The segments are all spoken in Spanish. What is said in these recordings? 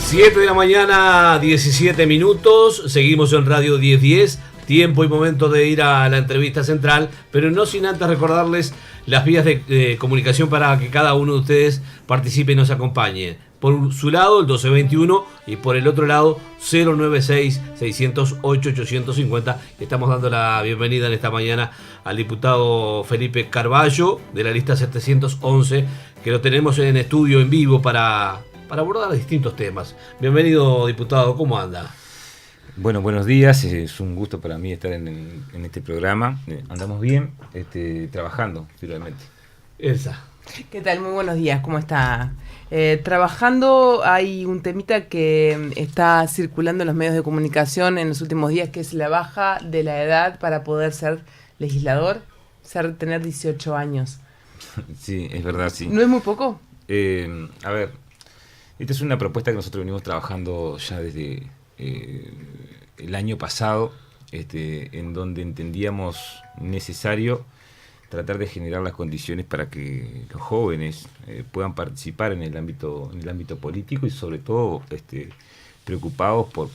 7 de la mañana, 17 minutos. Seguimos en Radio 1010. Tiempo y momento de ir a la entrevista central, pero no sin antes recordarles las vías de comunicación para que cada uno de ustedes participe y nos acompañe. Por su lado, el 1221, y por el otro lado, 096-608-850. Estamos dando la bienvenida en esta mañana al diputado Felipe Carballo, de la lista 711, que lo tenemos en estudio en vivo para abordar distintos temas. Bienvenido, diputado, ¿cómo anda? Bueno, buenos días, es un gusto para mí estar en este programa. Andamos bien, trabajando, finalmente. Elsa. ¿Qué tal? Muy buenos días, ¿cómo está? Trabajando, hay un temita que está circulando en los medios de comunicación en los últimos días, que es la baja de la edad para poder ser legislador, tener 18 años. Sí, es verdad, sí. ¿No es muy poco? A ver, esta es una propuesta que nosotros venimos trabajando ya desde el año pasado, en donde entendíamos necesario tratar de generar las condiciones para que los jóvenes puedan participar en el ámbito político y sobre todo preocupados por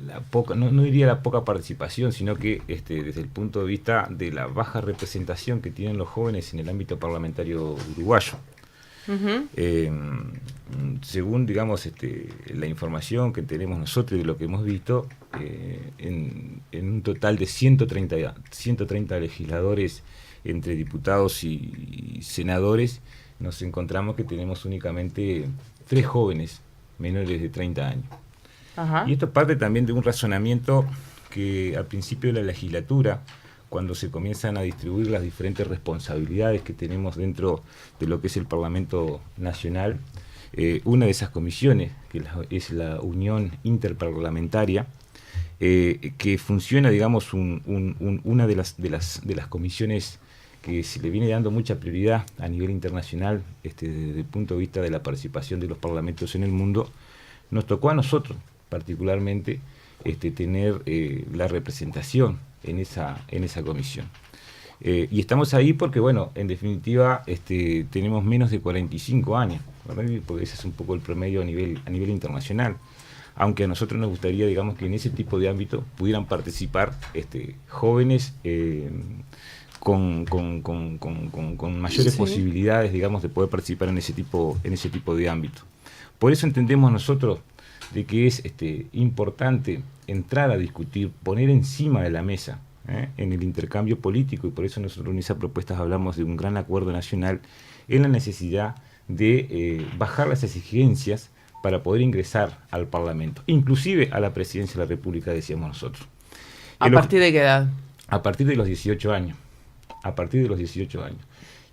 la poca, no diría la poca participación, sino que desde el punto de vista de la baja representación que tienen los jóvenes en el ámbito parlamentario uruguayo. Uh-huh. Según, digamos, la información que tenemos nosotros y de lo que hemos visto, en un total de 130 legisladores entre diputados y senadores, nos encontramos que tenemos únicamente 3 jóvenes menores de 30 años. Uh-huh. Y esto parte también de un razonamiento que al principio de la legislatura, cuando se comienzan a distribuir las diferentes responsabilidades que tenemos dentro de lo que es el Parlamento Nacional, una de esas comisiones, que es la Unión Interparlamentaria, que funciona, digamos, una de las comisiones que se le viene dando mucha prioridad a nivel internacional desde el punto de vista de la participación de los parlamentos en el mundo, nos tocó a nosotros particularmente tener la representación en esa comisión. Y estamos ahí porque, bueno, en definitiva tenemos menos de 45 años, ¿verdad? Porque ese es un poco el promedio a nivel internacional. Aunque a nosotros nos gustaría, digamos, que en ese tipo de ámbito pudieran participar jóvenes con mayores posibilidades, digamos, de poder participar en ese tipo de ámbito. Por eso entendemos nosotros de que es importante entrar a discutir, poner encima de la mesa en el intercambio político, y por eso nosotros en esas propuestas hablamos de un gran acuerdo nacional en la necesidad de bajar las exigencias para poder ingresar al Parlamento, inclusive a la Presidencia de la República, decíamos nosotros. ¿A partir de qué edad? A partir de los 18 años.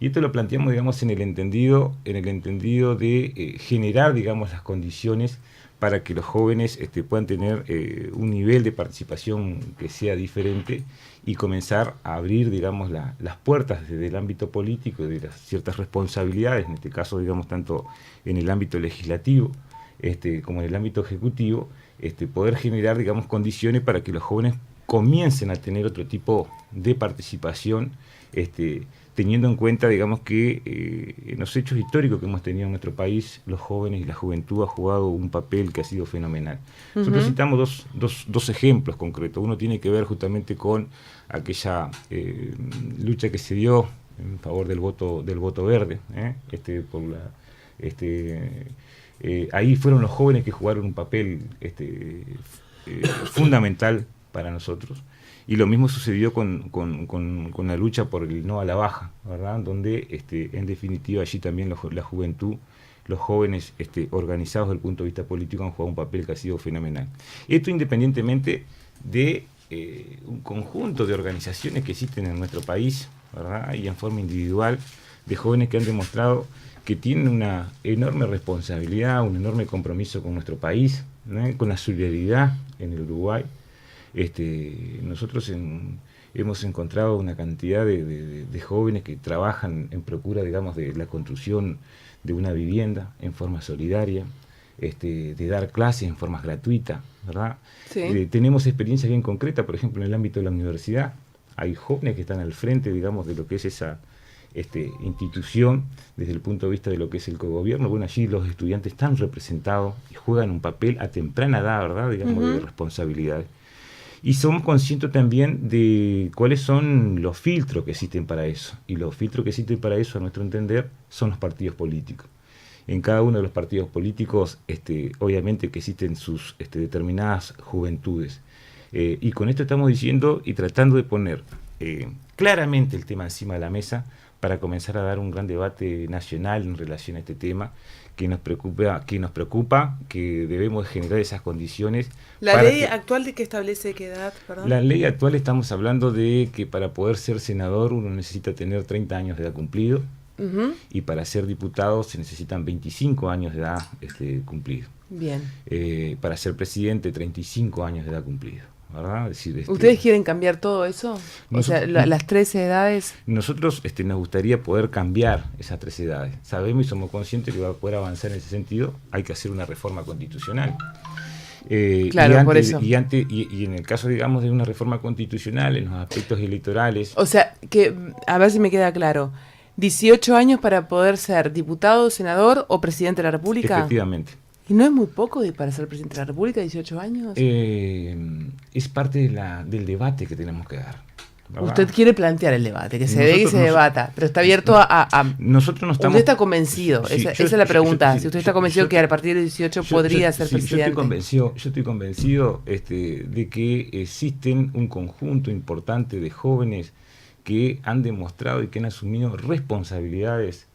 Y esto lo planteamos, digamos, en el entendido de generar, digamos, las condiciones para que los jóvenes puedan tener un nivel de participación que sea diferente y comenzar a abrir, digamos, las puertas desde el ámbito político y de las ciertas responsabilidades, en este caso, digamos, tanto en el ámbito legislativo como en el ámbito ejecutivo, poder generar, digamos, condiciones para que los jóvenes comiencen a tener otro tipo de participación, teniendo en cuenta, digamos, que en los hechos históricos que hemos tenido en nuestro país, los jóvenes y la juventud ha jugado un papel que ha sido fenomenal. Uh-huh. Nosotros citamos dos ejemplos concretos. Uno tiene que ver justamente con aquella lucha que se dio en favor del voto verde, ahí fueron los jóvenes que jugaron un papel fundamental para nosotros. Y lo mismo sucedió con la lucha por el no a la baja, ¿verdad? Donde en definitiva allí también la juventud, los jóvenes organizados desde el punto de vista político han jugado un papel que ha sido fenomenal. Esto independientemente de un conjunto de organizaciones que existen en nuestro país, ¿verdad? Y en forma individual, de jóvenes que han demostrado que tienen una enorme responsabilidad, un enorme compromiso con nuestro país, ¿no? Con la solidaridad en el Uruguay. Nosotros hemos encontrado una cantidad de jóvenes que trabajan en procura, digamos, de la construcción de una vivienda en forma solidaria, de dar clases en forma gratuita, ¿verdad? Sí. Tenemos experiencias bien concretas, por ejemplo, en el ámbito de la universidad. Hay jóvenes que están al frente, digamos, de lo que es institución desde el punto de vista de lo que es el cogobierno. Bueno, allí los estudiantes están representados y juegan un papel a temprana edad, ¿verdad? Digamos, de responsabilidad. Y somos conscientes también de cuáles son los filtros que existen para eso. Y los filtros que existen para eso, a nuestro entender, son los partidos políticos. En cada uno de los partidos políticos, obviamente que existen sus determinadas juventudes. Y con esto estamos diciendo y tratando de poner claramente el tema encima de la mesa para comenzar a dar un gran debate nacional en relación a este tema que nos preocupa, que debemos generar esas condiciones. ¿La ley actual de que establece qué edad? Perdón. La ley actual estamos hablando de que para poder ser senador uno necesita tener 30 años de edad cumplido, y para ser diputado se necesitan 25 años de edad cumplido. Bien. Para ser presidente 35 años de edad cumplido. ¿Verdad? Es decir, ¿ustedes quieren cambiar todo eso? O sea, las 13 edades. Nosotros nos gustaría poder cambiar esas 13 edades. Sabemos y somos conscientes que para poder avanzar en ese sentido hay que hacer una reforma constitucional. Claro, por eso. Y en el caso, digamos, de una reforma constitucional, en los aspectos electorales... O sea, que a ver si me queda claro. 18 años para poder ser diputado, senador o presidente de la República. Efectivamente. ¿Y no es muy poco para ser presidente de la República, 18 años? Es parte del debate que tenemos que dar, ¿verdad? Usted quiere plantear el debate, que se dé y se debata, pero está abierto a... Nosotros no estamos... ¿Usted está convencido? Sí, esa es la pregunta. Si usted está convencido que a partir de 18 podría ser presidente. Yo estoy convencido de que existen un conjunto importante de jóvenes que han demostrado y que han asumido responsabilidades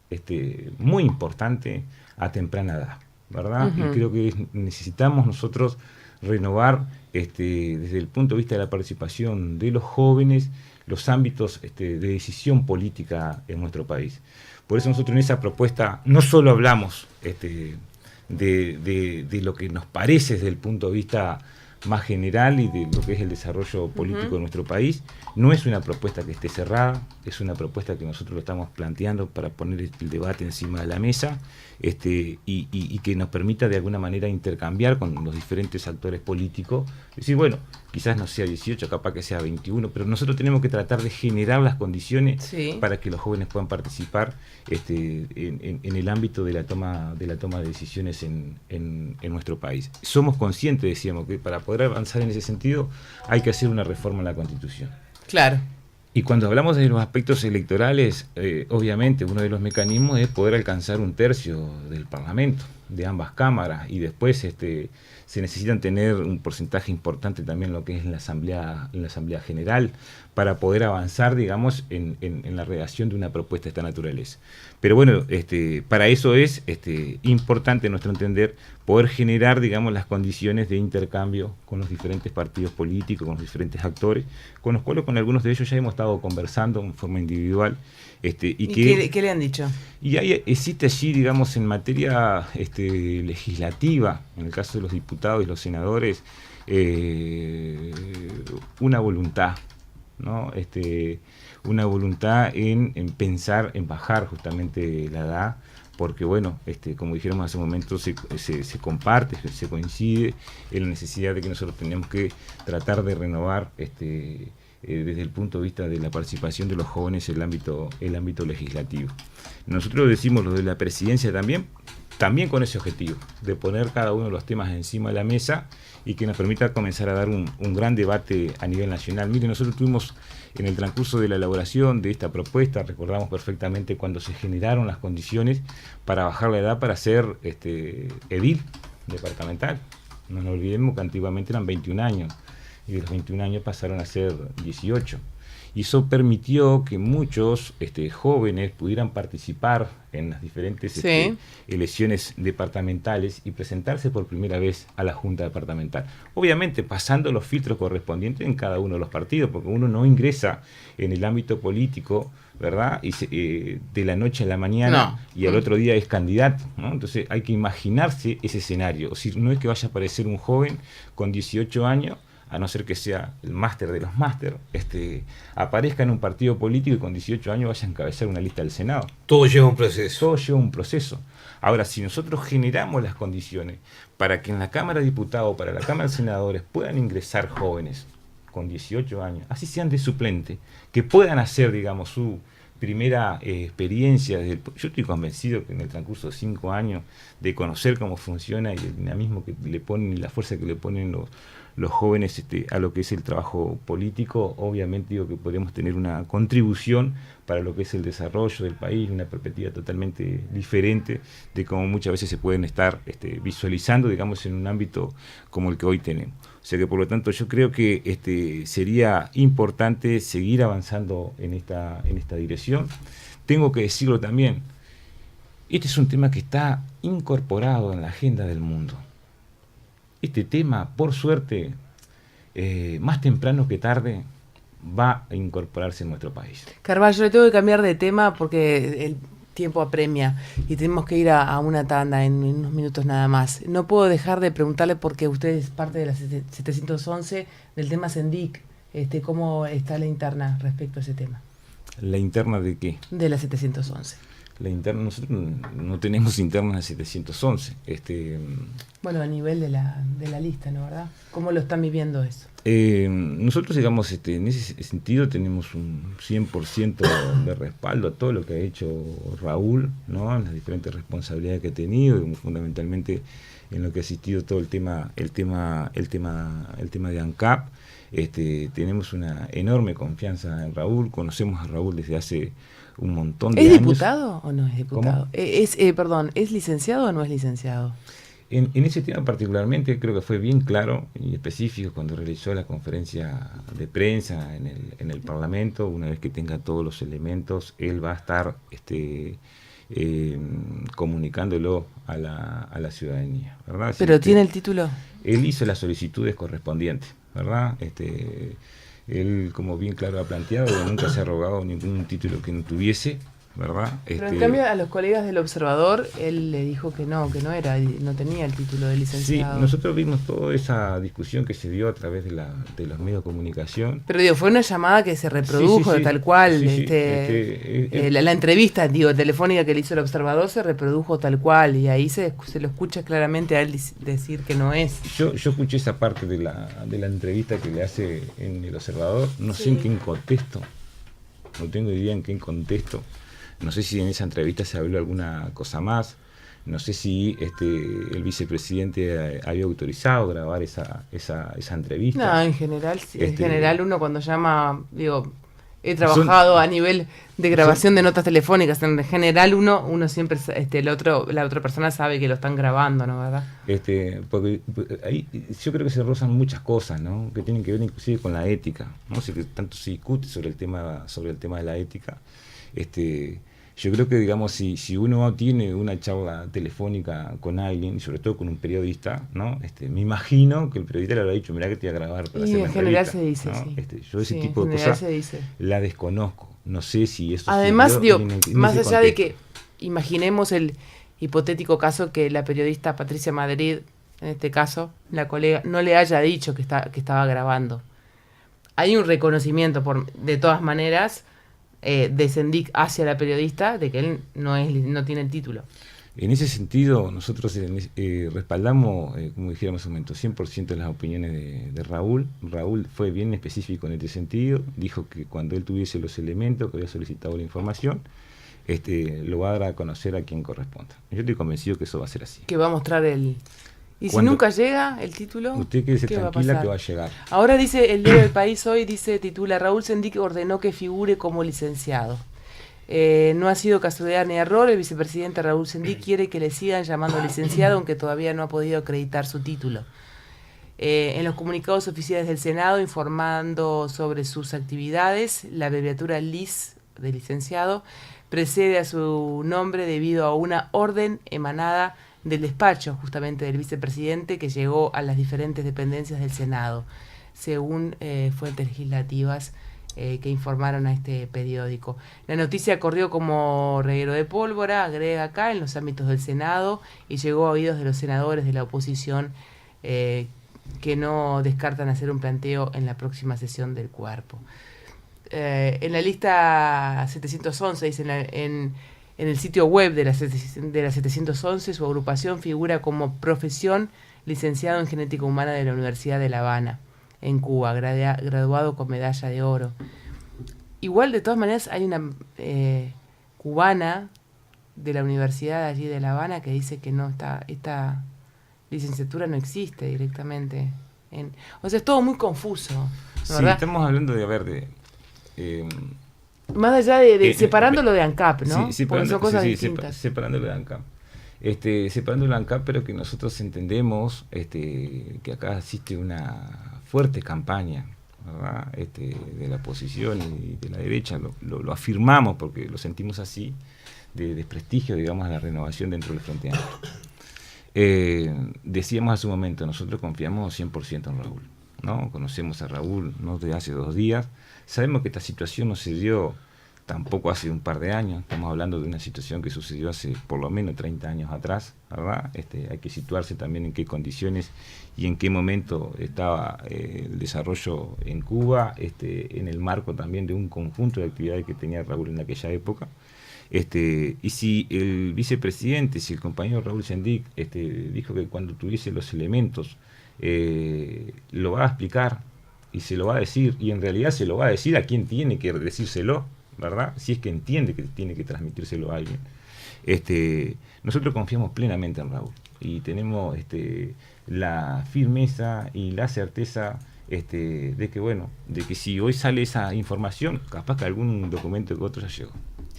muy importantes a temprana edad, ¿verdad? Y creo que necesitamos nosotros renovar desde el punto de vista de la participación de los jóvenes los ámbitos de decisión política en nuestro país. Por eso nosotros en esa propuesta no solo hablamos de lo que nos parece desde el punto de vista más general y de lo que es el desarrollo político de nuestro país. No es una propuesta que esté cerrada, es una propuesta que nosotros lo estamos planteando para poner el debate encima de la mesa y que nos permita de alguna manera intercambiar con los diferentes actores políticos. Es decir, bueno, quizás no sea 18, capaz que sea 21, pero nosotros tenemos que tratar de generar las condiciones para que los jóvenes puedan participar en el ámbito de la toma de decisiones en nuestro país. Somos conscientes, decíamos, que para poder avanzar en ese sentido hay que hacer una reforma en la Constitución. Claro. Y cuando hablamos de los aspectos electorales, obviamente uno de los mecanismos es poder alcanzar un tercio del Parlamento, de ambas cámaras, y después se necesitan tener un porcentaje importante también en lo que es la Asamblea General para poder avanzar, digamos, en la redacción de una propuesta de esta naturaleza. Pero bueno, para eso es importante, a nuestro entender, poder generar, digamos, las condiciones de intercambio con los diferentes partidos políticos, con los diferentes actores, con los cuales con algunos de ellos ya hemos estado conversando en forma individual. ¿Qué le han dicho? Y existe allí, digamos, en materia legislativa, en el caso de los diputados y los senadores, una voluntad, ¿no? Una voluntad en pensar en bajar justamente la edad, porque bueno, como dijeron hace un momento, se comparte, se coincide en la necesidad de que nosotros tenemos que tratar de renovar desde el punto de vista de la participación de los jóvenes en el ámbito legislativo. Nosotros decimos lo de la presidencia también con ese objetivo, de poner cada uno de los temas encima de la mesa y que nos permita comenzar a dar un gran debate a nivel nacional. Miren, nosotros tuvimos en el transcurso de la elaboración de esta propuesta, recordamos perfectamente cuando se generaron las condiciones para bajar la edad para ser edil departamental. No nos olvidemos que antiguamente eran 21 años y de los 21 años pasaron a ser 18. Y eso permitió que muchos jóvenes pudieran participar en las diferentes elecciones departamentales y presentarse por primera vez a la Junta Departamental. Obviamente pasando los filtros correspondientes en cada uno de los partidos, porque uno no ingresa en el ámbito político, ¿verdad? Y de la noche a la mañana y al otro día es candidato, ¿no? Entonces hay que imaginarse ese escenario. O sea, no es que vaya a aparecer un joven con 18 años, a no ser que sea el máster de los máster, aparezca en un partido político y con 18 años vaya a encabezar una lista del Senado. Todo lleva un proceso. Todo lleva un proceso. Ahora, si nosotros generamos las condiciones para que en la Cámara de Diputados, para la Cámara de Senadores, puedan ingresar jóvenes con 18 años, así sean de suplente, que puedan hacer, digamos, su primera experiencia. Yo estoy convencido que en el transcurso de 5 años de conocer cómo funciona y el dinamismo que le ponen y la fuerza que le ponen los jóvenes a lo que es el trabajo político, obviamente digo que podemos tener una contribución para lo que es el desarrollo del país, una perspectiva totalmente diferente de cómo muchas veces se pueden estar visualizando, digamos, en un ámbito como el que hoy tenemos. O sea que por lo tanto yo creo que sería importante seguir avanzando en esta dirección. Tengo que decirlo también, este es un tema que está incorporado en la agenda del mundo. Este tema, por suerte, más temprano que tarde, va a incorporarse en nuestro país. Carvalho, le tengo que cambiar de tema porque el tiempo apremia y tenemos que ir a una tanda en unos minutos nada más. No puedo dejar de preguntarle, porque usted es parte de la 711, del tema Sendic, ¿cómo está la interna respecto a ese tema? ¿La interna de qué? De la 711. La interna, nosotros no tenemos interna en la 711. Bueno, a nivel de la lista, ¿no, verdad? ¿Cómo lo están viviendo eso? Nosotros, digamos, en ese sentido tenemos un 100% de respaldo a todo lo que ha hecho Raúl, ¿no? En las diferentes responsabilidades que ha tenido, fundamentalmente en lo que ha asistido todo el tema de ANCAP. Tenemos una enorme confianza en Raúl, conocemos a Raúl desde hace un montón de años. ¿Es diputado o no es diputado? ¿Es licenciado o no es licenciado? En ese tema particularmente creo que fue bien claro y específico cuando realizó la conferencia de prensa en el Parlamento. Una vez que tenga todos los elementos, él va a estar comunicándolo a la ciudadanía, ¿verdad? ¿Pero tiene el título? Él hizo las solicitudes correspondientes, ¿verdad? Él, como bien claro ha planteado, nunca se ha arrogado ningún título que no tuviese, ¿verdad? Pero en cambio a los colegas del Observador, él le dijo que no tenía el título de licenciado. Sí, nosotros vimos toda esa discusión que se dio a través de los medios de comunicación. Pero fue una llamada que se reprodujo tal cual. La entrevista, telefónica que le hizo el Observador se reprodujo tal cual, y ahí se lo escucha claramente a él decir que no es. Yo escuché esa parte de la entrevista que le hace en el Observador, no sé en qué contexto, no tengo idea en qué contexto. No sé si en esa entrevista se habló alguna cosa más. No sé si el vicepresidente había autorizado grabar esa entrevista. No, en general, sí. En general uno cuando llama, he trabajado a nivel de grabación de notas telefónicas. En general uno siempre, la otra persona sabe que lo están grabando, ¿no? ¿Verdad? Porque ahí yo creo que se rozan muchas cosas, ¿no? Que tienen que ver inclusive con la ética, ¿no? Si tanto se discute sobre el tema de la ética. Yo creo que, digamos, si uno tiene una charla telefónica con alguien, y sobre todo con un periodista, ¿no? Me imagino que el periodista le habrá dicho, mirá que te voy a grabar para hacer una entrevista. En general se dice, ¿no? sí. Yo ese tipo de cosas la desconozco. No sé si eso... Además, más allá de que imaginemos el hipotético caso que la periodista Patricia Madrid, en este caso, la colega, no le haya dicho que estaba grabando. Hay un reconocimiento, de todas maneras, de Sendic hacia la periodista, de que él no tiene el título. En ese sentido, nosotros respaldamos, como dijéramos hace un momento, 100% de las opiniones de Raúl. Raúl fue bien específico en este sentido, dijo que cuando él tuviese los elementos, que había solicitado la información, lo va a dar a conocer a quien corresponda. Yo estoy convencido que eso va a ser así. Que va a mostrar el... ¿Y si nunca llega el título? Usted quédese tranquila que va a llegar. Ahora dice, el diario del País hoy titula, Raúl Sendic ordenó que figure como licenciado. No ha sido casualidad ni error, el vicepresidente Raúl Sendic quiere que le sigan llamando licenciado, aunque todavía no ha podido acreditar su título. En los comunicados oficiales del Senado, informando sobre sus actividades, la abreviatura LIS de licenciado precede a su nombre debido a una orden emanada del despacho justamente del vicepresidente que llegó a las diferentes dependencias del Senado, según fuentes legislativas que informaron a este periódico. La noticia corrió como reguero de pólvora, agrega acá, en los ámbitos del Senado, y llegó a oídos de los senadores de la oposición que no descartan hacer un planteo en la próxima sesión del cuerpo. En la lista 711, dice en el sitio web de la 711, su agrupación figura como profesión licenciado en genética humana de la Universidad de La Habana, en Cuba, graduado con medalla de oro. igual de todas maneras hay una cubana de la universidad allí de La Habana que dice que no está, esta licenciatura no existe directamente. O sea, es todo muy confuso, ¿no? Sí, ¿verdad? estamos hablando de, a ver, Más allá de separándolo de ANCAP, ¿no? Sí, porque son cosas sí, distintas. separándolo de ANCAP. Separándolo de ANCAP, pero que nosotros entendemos que acá existe una fuerte campaña, ¿verdad? De la oposición y de la derecha, lo afirmamos porque lo sentimos así, de desprestigio, digamos, a la renovación dentro del Frente Amplio. Decíamos hace un momento, nosotros confiamos 100% en Raúl, ¿no? Conocemos a Raúl no desde hace 2 días, sabemos que esta situación no se dio tampoco hace un par de años, estamos hablando de una situación que sucedió hace por lo menos 30 años atrás, ¿verdad? Hay que situarse también en qué condiciones y en qué momento estaba el desarrollo en Cuba, en el marco también de un conjunto de actividades que tenía Raúl en aquella época. Y si el vicepresidente, si el compañero Raúl Sendic dijo que cuando tuviese los elementos lo va a explicar y se lo va a decir, y en realidad se lo va a decir a quien tiene que decírselo, ¿verdad? Si es que entiende que tiene que transmitírselo a alguien. Nosotros confiamos plenamente en Raúl y tenemos la firmeza y la certeza de que, bueno, de que si hoy sale esa información, capaz que algún documento que otro ya llegó.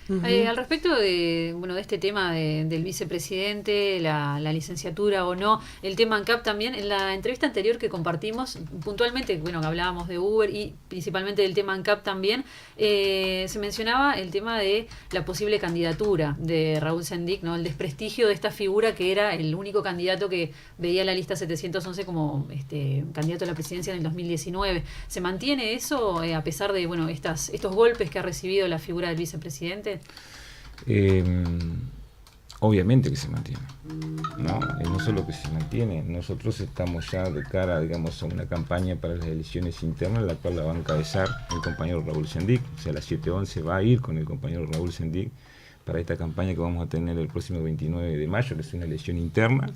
Al respecto de este tema del vicepresidente, la licenciatura o no, el tema ANCAP también, en la entrevista anterior que compartimos, puntualmente, que hablábamos de Uber y principalmente del tema ANCAP también, se mencionaba el tema de la posible candidatura de Raúl Sendic, ¿no? El desprestigio de esta figura que era el único candidato que veía la lista 711 como candidato a la presidencia en el 2019. ¿Se mantiene eso a pesar de estos golpes que ha recibido la figura del vicepresidente? Obviamente que se mantiene, ¿no? No solo que se mantiene, nosotros estamos ya de cara, digamos, a una campaña para las elecciones internas, la cual la va a encabezar el compañero Raúl Sendic, o sea, la 711 va a ir con el compañero Raúl Sendic para esta campaña que vamos a tener el próximo 29 de mayo, que es una elección interna,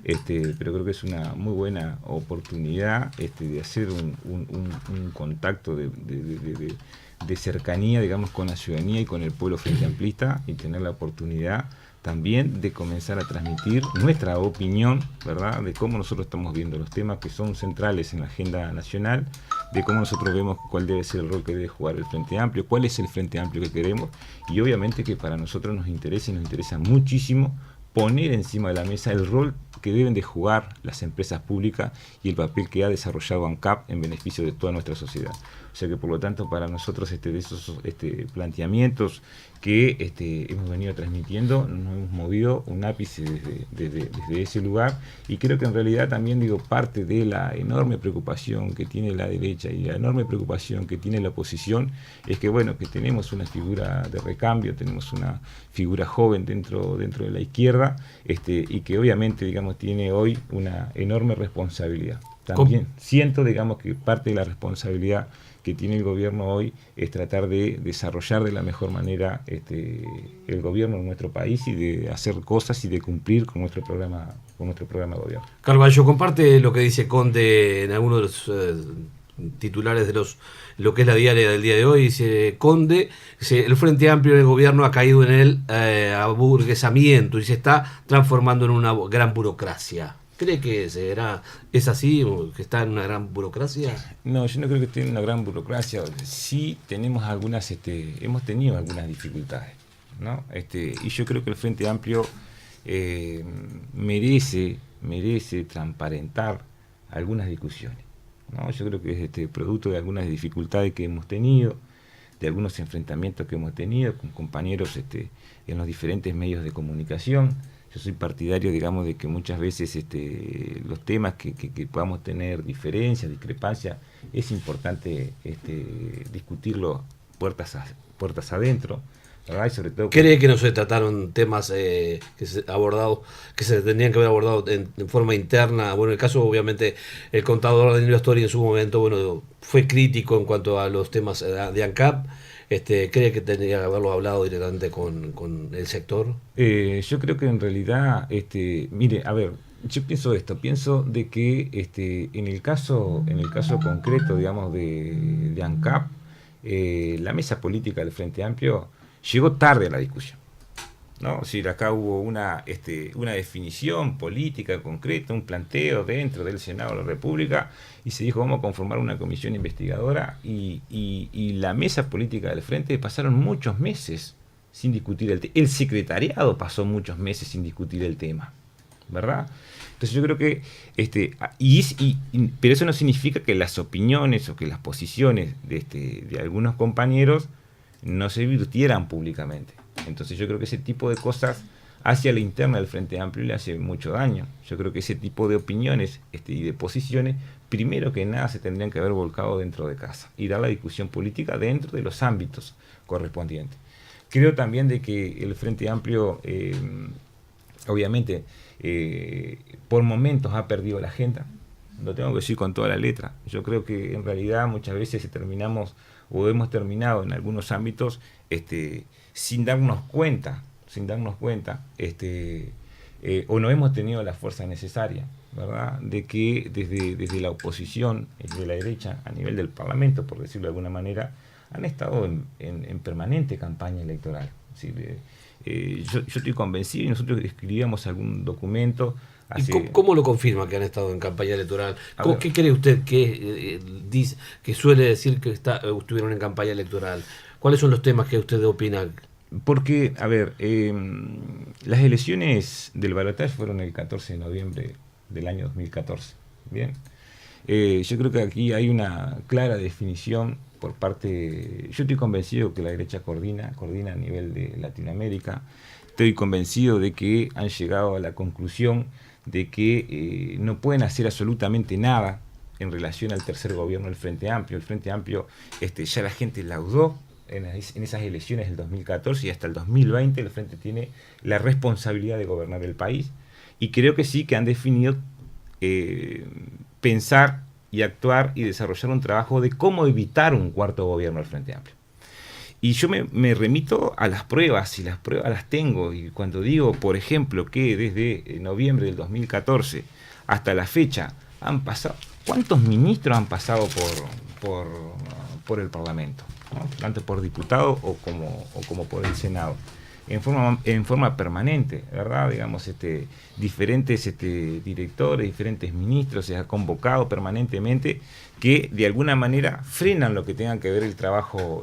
pero creo que es una muy buena oportunidad de hacer un contacto de cercanía, digamos, con la ciudadanía y con el pueblo frente amplista, y tener la oportunidad también de comenzar a transmitir nuestra opinión, ¿verdad?, de cómo nosotros estamos viendo los temas que son centrales en la agenda nacional, de cómo nosotros vemos cuál debe ser el rol que debe jugar el Frente Amplio, cuál es el Frente Amplio que queremos, y obviamente que para nosotros nos interesa muchísimo poner encima de la mesa el rol que deben de jugar las empresas públicas y el papel que ha desarrollado ANCAP en beneficio de toda nuestra sociedad. O sea que por lo tanto para nosotros de esos planteamientos que hemos venido transmitiendo, nos hemos movido un ápice desde ese lugar, y creo que en realidad también parte de la enorme preocupación que tiene la derecha y la enorme preocupación que tiene la oposición es que que tenemos una figura de recambio, tenemos una figura joven dentro de la izquierda, y que obviamente tiene hoy una enorme responsabilidad. También siento que parte de la responsabilidad que tiene el gobierno hoy es tratar de desarrollar de la mejor manera el gobierno en nuestro país y de hacer cosas y de cumplir con nuestro programa de gobierno. Carballo, comparte lo que dice Conde en algunos de los titulares de lo que es la diaria del día de hoy. Dice Conde, el Frente Amplio del gobierno ha caído en el aburguesamiento y se está transformando en una gran burocracia. ¿Cree que es así, o que está en una gran burocracia? No, yo no creo que esté en una gran burocracia. Sí tenemos hemos tenido algunas dificultades, ¿no? Y yo creo que el Frente Amplio merece transparentar algunas discusiones, ¿no? Yo creo que es producto de algunas dificultades que hemos tenido, de algunos enfrentamientos que hemos tenido con compañeros en los diferentes medios de comunicación. Yo soy partidario, de que muchas veces los temas que podamos tener diferencias, discrepancias, es importante discutirlo puertas adentro, ¿verdad? Y sobre todo, ¿cree que no se trataron temas que se tendrían que haber abordado en forma interna? Bueno, el caso, obviamente, el contador Danilo Astori en su momento, fue crítico en cuanto a los temas de ANCAP. ¿Cree que tendría que haberlo hablado directamente con el sector? Yo creo que en realidad, mire, a ver, yo pienso de que en el caso concreto, digamos, de ANCAP, la mesa política del Frente Amplio llegó tarde a la discusión, ¿no? Si acá hubo una definición política concreta, un planteo dentro del Senado de la República, y se dijo vamos a conformar una comisión investigadora, y la mesa política del Frente pasaron muchos meses sin discutir el tema. El secretariado pasó muchos meses sin discutir el tema, ¿verdad? Entonces yo creo que, pero eso no significa que las opiniones o que las posiciones de algunos compañeros no se virtieran públicamente. Entonces yo creo que ese tipo de cosas hacia la interna del Frente Amplio le hace mucho daño. Yo creo que ese tipo de opiniones y de posiciones, primero que nada se tendrían que haber volcado dentro de casa y dar la discusión política dentro de los ámbitos correspondientes. Creo también de que el Frente Amplio, obviamente, por momentos ha perdido la agenda. Lo tengo que decir con toda la letra. Yo creo que en realidad muchas veces hemos terminado en algunos ámbitos sin darnos cuenta, o no hemos tenido la fuerza necesaria, ¿verdad? De que desde la oposición, de la derecha, a nivel del Parlamento, por decirlo de alguna manera, han estado en permanente campaña electoral. Es decir, yo estoy convencido, y nosotros escribíamos algún documento. ¿Y cómo lo confirma que han estado en campaña electoral? ¿Qué cree usted que dice, que suele decir que estuvieron en campaña electoral? ¿Cuáles son los temas que usted opina? Porque, a ver, las elecciones del balotaje fueron el 14 de noviembre del año 2014. Bien, yo creo que aquí hay una clara definición por parte. Yo estoy convencido que la derecha coordina a nivel de Latinoamérica. Estoy convencido de que han llegado a la conclusión de que no pueden hacer absolutamente nada en relación al tercer gobierno del Frente Amplio. El Frente Amplio, ya la gente laudó en esas elecciones del 2014, y hasta el 2020 el Frente tiene la responsabilidad de gobernar el país, y creo que sí que han definido pensar y actuar y desarrollar un trabajo de cómo evitar un cuarto gobierno del Frente Amplio. Y yo me remito a las pruebas, y las pruebas las tengo, y cuando digo, por ejemplo, que desde noviembre del 2014 hasta la fecha han pasado, ¿cuántos ministros han pasado por el Parlamento? ¿No? Tanto por diputado o como por el Senado, en forma permanente, ¿verdad? Digamos, diferentes directores, diferentes ministros se ha convocado permanentemente, que de alguna manera frenan lo que tenga que ver el trabajo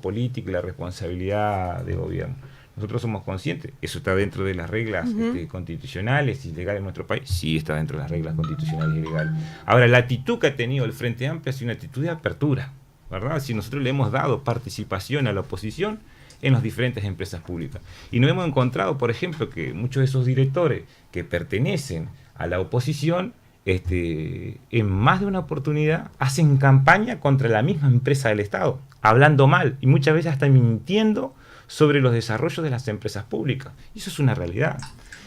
político y la responsabilidad de gobierno. Nosotros somos conscientes, eso está dentro de las reglas constitucionales y legales de nuestro país. Sí, está dentro de las reglas constitucionales y legales. Ahora, la actitud que ha tenido el Frente Amplio ha sido una actitud de apertura, ¿verdad? Si nosotros le hemos dado participación a la oposición en las diferentes empresas públicas, y nos hemos encontrado, por ejemplo, que muchos de esos directores que pertenecen a la oposición, en más de una oportunidad hacen campaña contra la misma empresa del Estado, hablando mal y muchas veces hasta mintiendo sobre los desarrollos de las empresas públicas. Y eso es una realidad.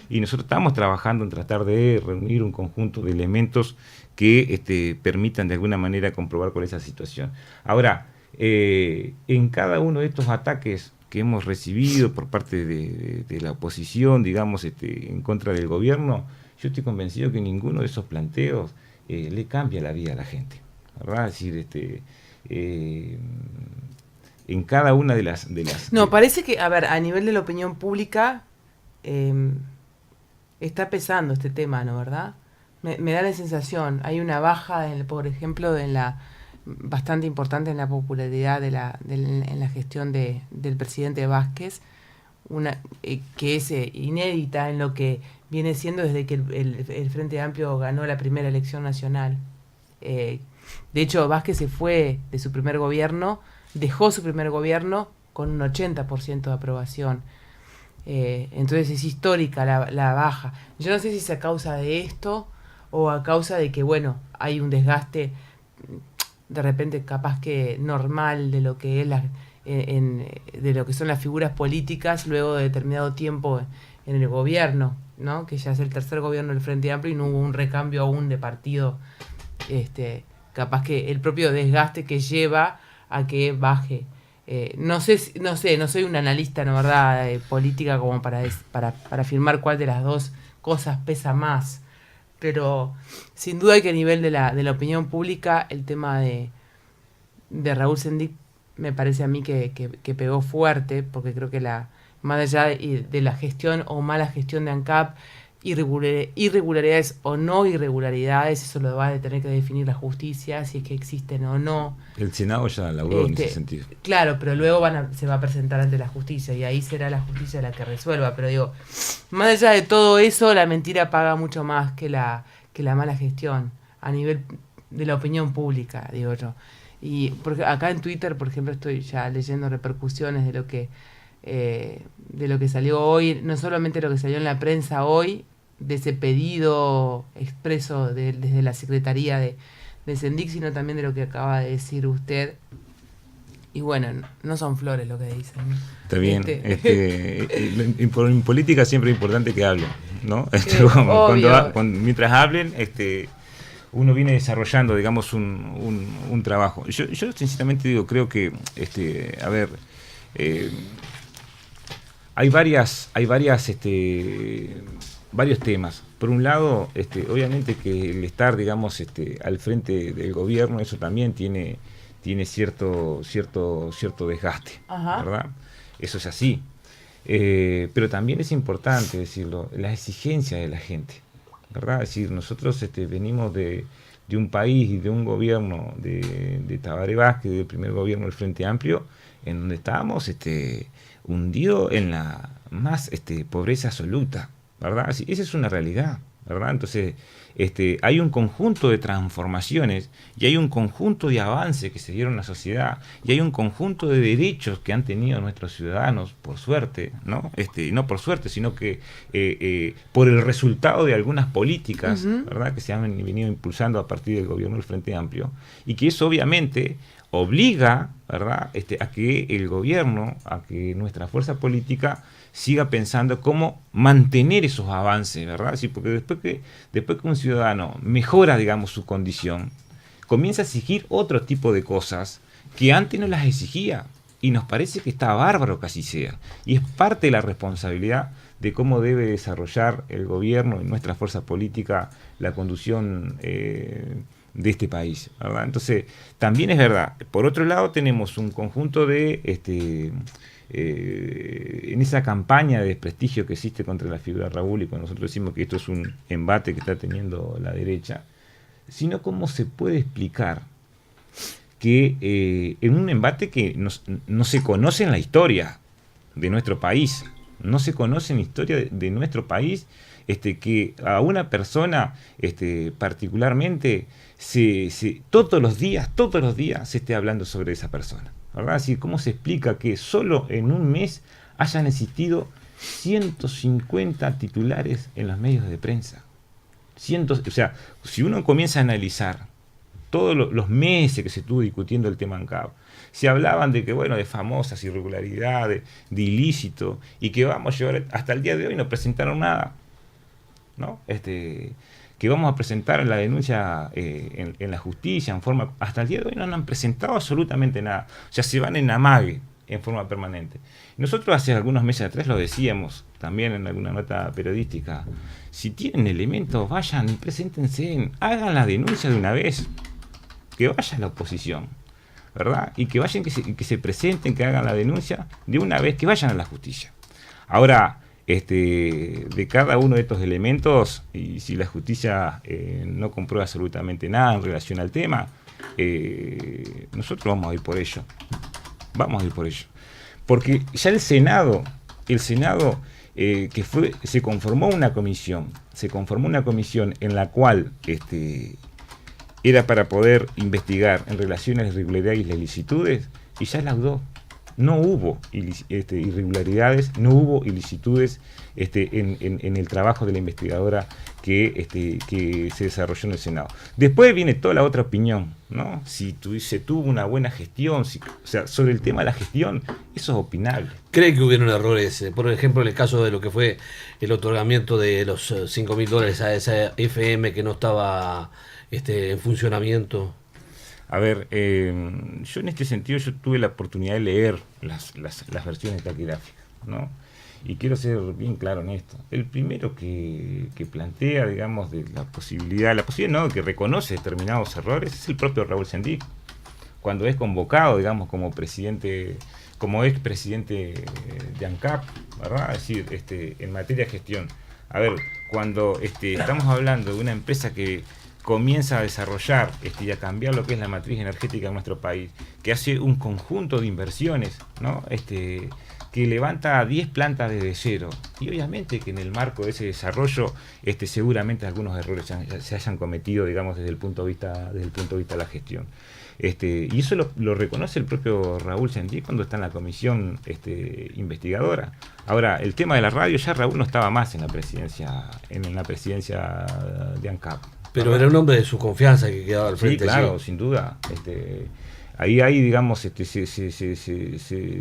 Y nosotros estamos trabajando en tratar de reunir un conjunto de elementos que permitan de alguna manera comprobar cuál es la situación. Ahora, en cada uno de estos ataques que hemos recibido por parte de la oposición, digamos, en contra del gobierno, yo estoy convencido que ninguno de esos planteos le cambia la vida a la gente, ¿verdad? Es decir, en cada una de las... No, parece que, a ver, a nivel de la opinión pública está pesando este tema, ¿no? ¿Verdad? Me da la sensación, hay una baja, por ejemplo, bastante importante en la popularidad en la gestión del presidente Vázquez, que es inédita en lo que viene siendo desde que el Frente Amplio ganó la primera elección nacional. De hecho, Vázquez se fue de su primer gobierno, dejó su primer gobierno con un 80% de aprobación. Entonces es histórica la baja. Yo no sé si es a causa de esto o a causa de que, bueno, hay un desgaste de repente capaz que normal de lo que es de lo que son las figuras políticas luego de determinado tiempo en el gobierno, ¿no? Que ya es el tercer gobierno del Frente Amplio y no hubo un recambio aún de partido, capaz que el propio desgaste que lleva a que baje. No sé, no soy un analista, ¿no, verdad?, política como para afirmar cuál de las dos cosas pesa más, pero sin duda que a nivel de la opinión pública el tema de Raúl Sendic me parece a mí que pegó fuerte, porque creo que más allá de la gestión o mala gestión de ANCAP, irregularidades o no irregularidades, eso lo va a tener que definir la justicia, si es que existen o no. El Senado ya laburó en ese sentido. Claro, pero luego se va a presentar ante la justicia y ahí será la justicia la que resuelva. Pero digo, más allá de todo eso, la mentira paga mucho más que la mala gestión a nivel de la opinión pública, digo yo. Y porque acá en Twitter, por ejemplo, estoy ya leyendo repercusiones de lo que salió hoy, no solamente lo que salió en la prensa hoy, de ese pedido expreso desde la Secretaría de Sendic, sino también de lo que acaba de decir usted. Y bueno, no son flores lo que dicen. Está bien. En política siempre es importante que hablen, ¿no? Mientras hablen, uno viene desarrollando, digamos, un trabajo. Yo sinceramente digo, creo que, hay varios temas. Por un lado, obviamente que el estar, digamos, al frente del gobierno, eso también tiene cierto desgaste, Ajá. ¿verdad? Eso es así. Pero también es importante decirlo, la exigencia de la gente, ¿verdad? Es decir, nosotros venimos de un país y de un gobierno de Tabaré Vázquez, del primer gobierno del Frente Amplio, en donde estábamos hundidos en la más pobreza absoluta, ¿verdad? Sí, esa es una realidad, ¿verdad? Entonces, hay un conjunto de transformaciones y hay un conjunto de avances que se dieron en la sociedad y hay un conjunto de derechos que han tenido nuestros ciudadanos, por suerte, ¿no? No por suerte, sino que por el resultado de algunas políticas, ¿verdad?, que se han venido impulsando a partir del gobierno del Frente Amplio, y que eso obviamente obliga, ¿verdad?, a que el gobierno, a que nuestra fuerza política siga pensando cómo mantener esos avances, ¿verdad? Sí, porque después que un ciudadano mejora, digamos, su condición, comienza a exigir otro tipo de cosas que antes no las exigía, y nos parece que está bárbaro que así sea, y es parte de la responsabilidad de cómo debe desarrollar el gobierno y nuestra fuerza política la conducción de este país, ¿verdad? Entonces, también es verdad. Por otro lado, tenemos un conjunto de en esa campaña de desprestigio que existe contra la figura de Raúl, y cuando nosotros decimos que esto es un embate que está teniendo la derecha, sino cómo se puede explicar que en un embate que no se conoce en la historia de nuestro país, no se conoce en la historia de nuestro país, que a una persona particularmente todos los días se esté hablando sobre esa persona, ¿verdad? Así, ¿cómo se explica que solo en un mes hayan existido 150 titulares en los medios de prensa? O sea, si uno comienza a analizar todos los meses que se estuvo discutiendo el tema ANCAP, se hablaban de que, bueno, de famosas irregularidades, de ilícito, y que vamos a llevar hasta el día de hoy no presentaron nada, ¿no? Que vamos a presentar la denuncia en la justicia en forma, hasta el día de hoy no han presentado absolutamente nada. O sea, se van en amague en forma permanente. Nosotros hace algunos meses atrás lo decíamos también en alguna nota periodística: si tienen elementos, vayan y preséntense, hagan la denuncia de una vez, que vaya la oposición, ¿verdad? Y que vayan, que se presenten, que hagan la denuncia de una vez, que vayan a la justicia. Ahora, de cada uno de estos elementos, y si la justicia no comprueba absolutamente nada en relación al tema, nosotros vamos a ir por ello. Porque ya el Senado se conformó una comisión en la cual era para poder investigar en relación a las irregularidades y las ilicitudes, y ya laudó. No hubo irregularidades, no hubo ilicitudes en el trabajo de la investigadora que se desarrolló en el Senado. Después viene toda la otra opinión, ¿no? Si se tuvo una buena gestión, o sea, sobre el tema de la gestión, eso es opinable. ¿Cree que hubieron errores? Por ejemplo, en el caso de lo que fue el otorgamiento de los $5.000 a esa FM que no estaba en funcionamiento. A ver, yo en este sentido yo tuve la oportunidad de leer las versiones taquigráficas, ¿no? Y quiero ser bien claro en esto. El primero que plantea, digamos, de la posibilidad no, que reconoce determinados errores, es el propio Raúl Sendic. cuando es convocado, digamos, como presidente, como expresidente de ANCAP, ¿verdad? Es decir, en materia de gestión. A ver, cuando estamos hablando de una empresa que comienza a desarrollar y a cambiar lo que es la matriz energética de nuestro país, que hace un conjunto de inversiones, ¿no? Que levanta 10 plantas desde cero, y obviamente que en el marco de ese desarrollo seguramente algunos errores se hayan cometido, digamos, desde el punto de vista de la gestión. Y eso lo reconoce el propio Raúl Sendí cuando está en la comisión investigadora. Ahora, el tema de la radio, ya Raúl no estaba más en la presidencia de ANCAP. Pero era un hombre de su confianza que quedaba al frente. Sí, claro, sin duda. Ahí digamos, se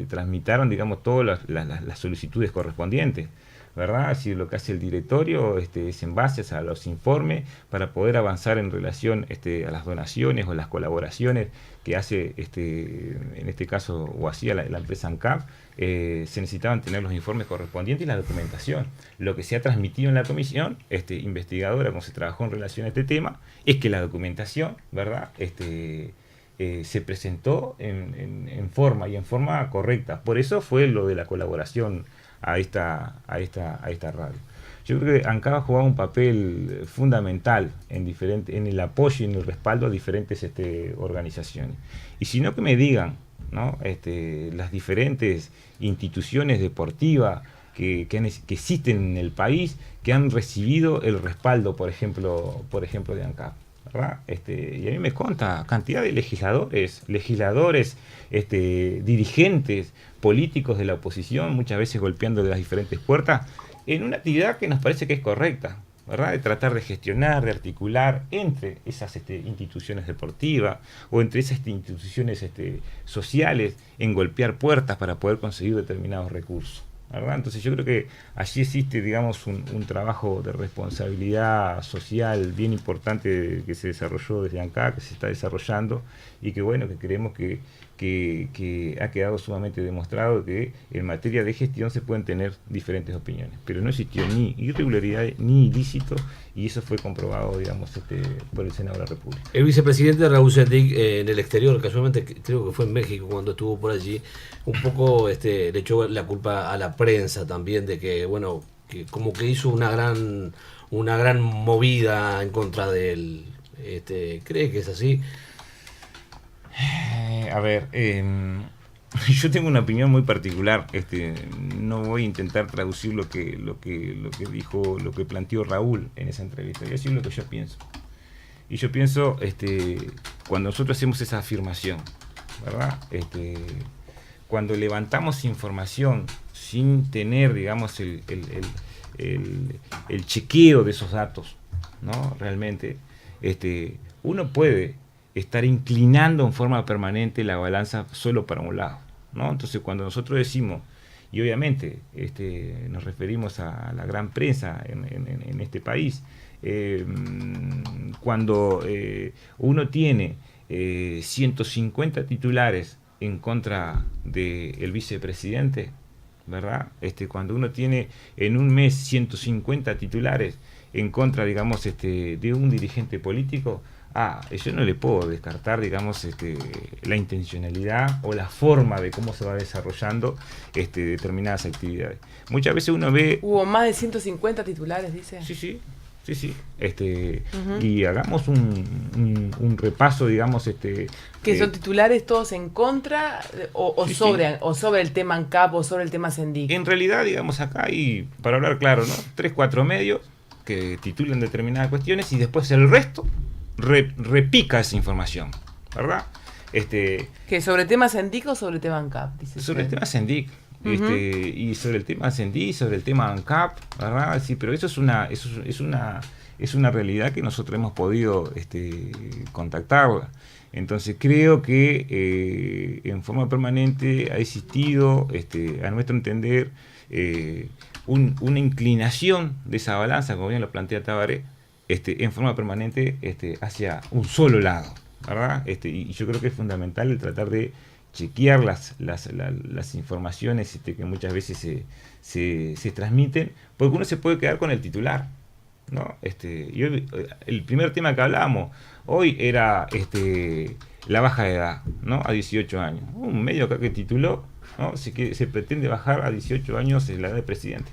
transmitaron, digamos, todas las solicitudes correspondientes, ¿verdad? Así lo que hace el directorio es en base a los informes para poder avanzar en relación a las donaciones o las colaboraciones que hace, en este caso, o hacía la empresa ANCAP. Se necesitaban tener los informes correspondientes y la documentación. Lo que se ha transmitido en la comisión investigadora, como se trabajó en relación a este tema, es que la documentación, ¿verdad?, se presentó en forma correcta. Por eso fue lo de la colaboración a esta radio. Yo creo que ANCAP ha jugado un papel fundamental en el apoyo y en el respaldo a diferentes organizaciones. Y si no, que me digan, ¿no?, las diferentes instituciones deportivas que existen en el país, que han recibido el respaldo, por ejemplo de ANCAP, ¿verdad? Y a mí me consta cantidad de legisladores, dirigentes políticos de la oposición, muchas veces golpeando de las diferentes puertas, en una actividad que nos parece que es correcta, ¿verdad? De tratar de gestionar, de articular entre esas instituciones deportivas o entre esas instituciones sociales, en golpear puertas para poder conseguir determinados recursos, ¿verdad? Entonces yo creo que allí existe, digamos, un trabajo de responsabilidad social bien importante que se desarrolló desde ANCAP, que se está desarrollando, y que bueno, que creemos que ha quedado sumamente demostrado que en materia de gestión se pueden tener diferentes opiniones, pero no existió ni irregularidad ni ilícito, y eso fue comprobado, digamos, por el Senado de la República. El vicepresidente Raúl Sendic, en el exterior, casualmente creo que fue en México cuando estuvo por allí, un poco le echó la culpa a la prensa también de que, bueno, que como que hizo una gran movida en contra de él. ¿Cree que es así? A ver, yo tengo una opinión muy particular. No voy a intentar traducir lo que dijo, lo que planteó Raúl en esa entrevista. Voy a decir lo que yo pienso. Y yo pienso, cuando nosotros hacemos esa afirmación, ¿verdad? Cuando levantamos información sin tener, digamos, el chequeo de esos datos, ¿no? Realmente, uno puede estar inclinando en forma permanente la balanza solo para un lado, ¿no? Entonces, cuando nosotros decimos, y obviamente nos referimos a la gran prensa en este país, cuando uno tiene 150 titulares en contra del vicepresidente, ¿verdad? Cuando uno tiene en un mes 150 titulares en contra, digamos, de un dirigente político, yo no le puedo descartar, digamos, la intencionalidad o la forma de cómo se va desarrollando determinadas actividades. Muchas veces uno ve... Hubo más de 150 titulares, dice. Sí. Y hagamos un repaso, digamos, que son titulares todos en contra o sobre el tema ANCAP o sobre el tema Sendic. En realidad, digamos, acá hay, para hablar claro, ¿no?, 3-4 medios que titulan determinadas cuestiones y después el resto repica esa información, ¿verdad? ¿Que sobre el tema Sendic o sobre el tema ANCAP? Dice sobre el tema Sendic. Y sobre el tema Sendic, sobre el tema ANCAP, ¿verdad? Sí, pero eso es una realidad que nosotros hemos podido contactarla. Entonces creo que en forma permanente ha existido, a nuestro entender, una inclinación de esa balanza, como bien lo plantea Tabaré, en forma permanente hacia un solo lado, ¿verdad? Y yo creo que es fundamental el tratar de chequear las informaciones que muchas veces se transmiten, porque uno se puede quedar con el titular, ¿no? El primer tema que hablábamos hoy era la baja de edad, ¿no? A 18 años. Un medio acá que tituló, ¿no? Se pretende bajar a 18 años la edad de presidente,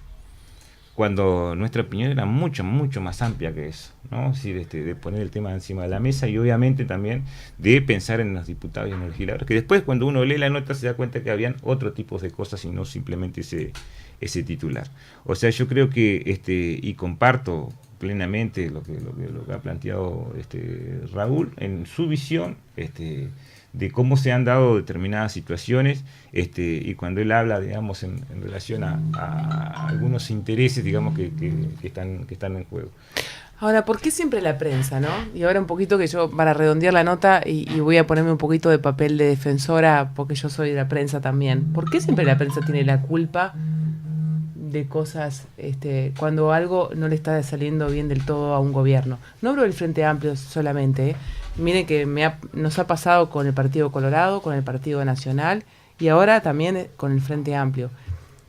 cuando nuestra opinión era mucho más amplia que eso, ¿no? Es decir, de poner el tema encima de la mesa y obviamente también de pensar en los diputados y en los legisladores, que después cuando uno lee la nota se da cuenta que habían otro tipo de cosas y no simplemente ese titular. O sea, yo creo que, y comparto plenamente lo que ha planteado Raúl en su visión, de cómo se han dado determinadas situaciones, y cuando él habla, digamos, en relación a algunos intereses, digamos, que están en juego. Ahora, ¿por qué siempre la prensa, no? Y ahora un poquito que yo, para redondear la nota, y voy a ponerme un poquito de papel de defensora, porque yo soy de la prensa también. ¿Por qué siempre la prensa tiene la culpa de cosas cuando algo no le está saliendo bien del todo a un gobierno? No hablo del Frente Amplio solamente, ¿eh? Miren que nos ha pasado con el Partido Colorado, con el Partido Nacional y ahora también con el Frente Amplio.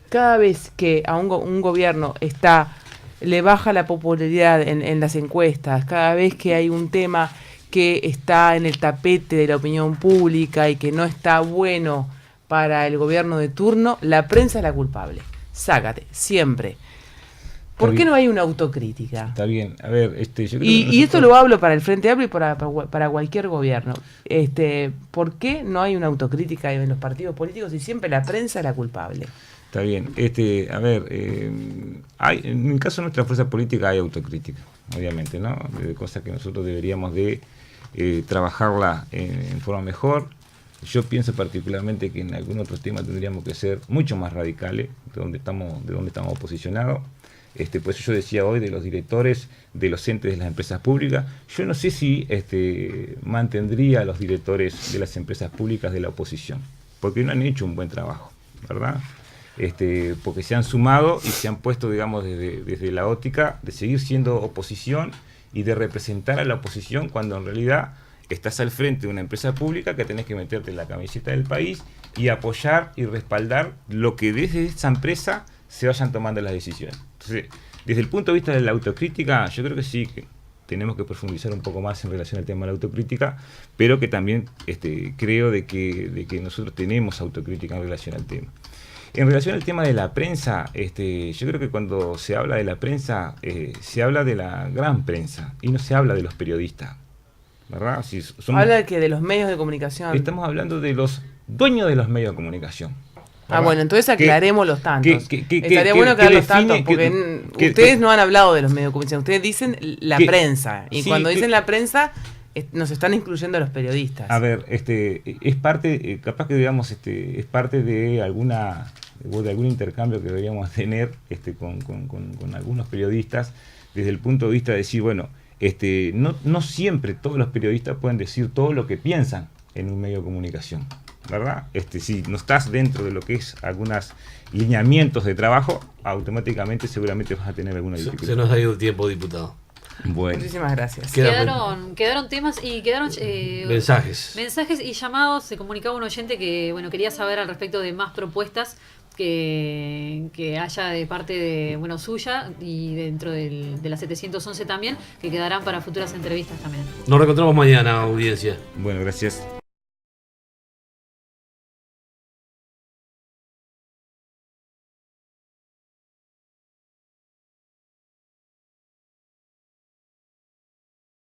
Cada vez que a un gobierno le baja la popularidad en las encuestas, cada vez que hay un tema que está en el tapete de la opinión pública y que no está bueno para el gobierno de turno, la prensa es la culpable. Sácate, siempre. ¿Por qué no hay una autocrítica? Está bien, a ver, yo creo y esto lo hablo para el Frente Amplio y para cualquier gobierno. ¿Por qué no hay una autocrítica en los partidos políticos y siempre la prensa es la culpable? Está bien, a ver, en el caso de nuestra fuerza política hay autocrítica, obviamente, ¿no? De cosas que nosotros deberíamos de trabajarla en forma mejor. Yo pienso particularmente que en algunos otros temas tendríamos que ser mucho más radicales de donde estamos posicionados. Por eso yo decía hoy de los directores de los entes de las empresas públicas. Yo no sé si mantendría a los directores de las empresas públicas de la oposición, porque no han hecho un buen trabajo, ¿verdad? Porque se han sumado y se han puesto, digamos, desde la óptica de seguir siendo oposición y de representar a la oposición cuando en realidad estás al frente de una empresa pública que tenés que meterte en la camiseta del país y apoyar y respaldar lo que desde esa empresa se vayan tomando las decisiones. Entonces, desde el punto de vista de la autocrítica, yo creo que sí, que tenemos que profundizar un poco más en relación al tema de la autocrítica, pero que también creo de que nosotros tenemos autocrítica en relación al tema. En relación al tema de la prensa, yo creo que cuando se habla de la prensa, se habla de la gran prensa y no se habla de los periodistas, ¿verdad? Habla de los medios de comunicación. Estamos hablando de los dueños de los medios de comunicación. Ah, bueno, entonces aclaremos los tantos. Estaría bueno aclarar los tantos, porque ustedes no han hablado de los medios de comunicación, ustedes dicen la prensa, y sí, cuando dicen la prensa, nos están incluyendo a los periodistas. A ver, es parte, capaz que digamos, es parte de algún intercambio que deberíamos tener con algunos periodistas, desde el punto de vista de decir, bueno, no siempre todos los periodistas pueden decir todo lo que piensan en un medio de comunicación, ¿verdad? Si no estás dentro de lo que es algunos lineamientos de trabajo, automáticamente seguramente vas a tener alguna dificultad. Se nos ha ido el tiempo, diputado. Bueno. Muchísimas gracias. Quedaron temas y quedaron mensajes y llamados. Se comunicaba un oyente que quería saber al respecto de más propuestas que haya de parte de suya y dentro de la 711 también, que quedarán para futuras entrevistas también. Nos reencontramos mañana, audiencia. Bueno, gracias.